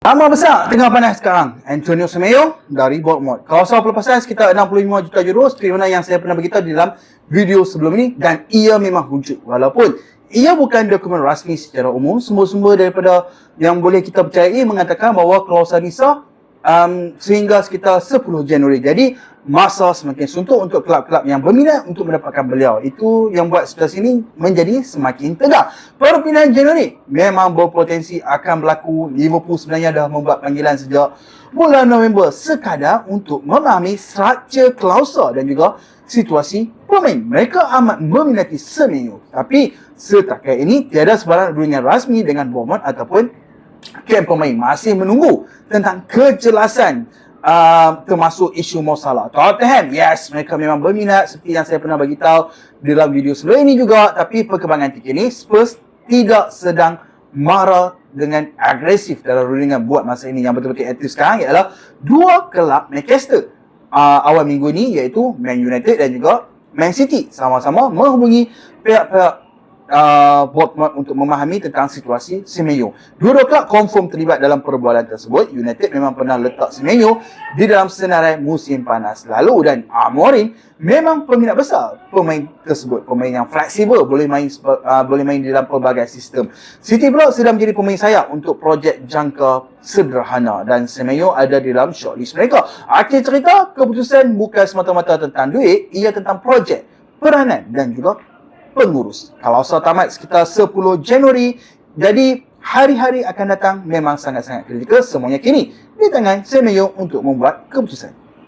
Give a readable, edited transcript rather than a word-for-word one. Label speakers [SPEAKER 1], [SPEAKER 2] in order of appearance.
[SPEAKER 1] Amat besar tengah panas sekarang. Antonio Semedo dari Bournemouth. Kawasan pelepasan sekitar 65 juta euro seperti mana yang saya pernah beritahu di dalam video sebelum ini, dan ia memang wujud. Walaupun ia bukan dokumen rasmi secara umum, sumber-sumber daripada yang boleh kita percayai mengatakan bahawa klausul Nisa sehingga sekitar 10 Januari. Jadi masa semakin suntuk untuk kelab-kelab yang berminat untuk mendapatkan beliau. Itu yang buat situasi ini menjadi semakin tegang. Perpindahan Januari memang berpotensi akan berlaku. Liverpool sebenarnya dah membuat panggilan sejak bulan November sekadar untuk memahami struktur klausul dan juga situasi pemain. Mereka amat meminati Semedo. Tapi setakat ini tiada sebarang rundingan rasmi dengan Bournemouth ataupun kem pemain. Masih menunggu tentang kejelasan termasuk isu Mo Salah. Tottenham, yes, mereka memang berminat seperti yang saya pernah beritahu di dalam video sebelum ini juga. Tapi perkembangan terkini, Spurs tidak sedang marah dengan agresif dalam rundingan buat masa ini. Yang betul-betul aktif sekarang ialah dua kelab Manchester awal minggu ini, iaitu Man United dan juga Man City, sama-sama menghubungi pihak-pihak Bournemouth untuk memahami tentang situasi Semedo. Dua-dua kelab confirm terlibat dalam perbualan tersebut. United memang pernah letak Semedo di dalam senarai musim panas lalu, dan Amorim memang peminat besar pemain tersebut. Pemain yang fleksibel, boleh main di dalam pelbagai sistem. City pula sedang menjadi pemain sayap untuk projek jangka sederhana, dan Semedo ada di dalam shortlist mereka. Akhir cerita, keputusan bukan semata-mata tentang duit, ia tentang projek, peranan dan juga pengurus. Klausul tamat sekitar 10 Januari. Jadi hari-hari akan datang memang sangat-sangat kritikal. Semuanya kini di tangan Semedo untuk membuat keputusan.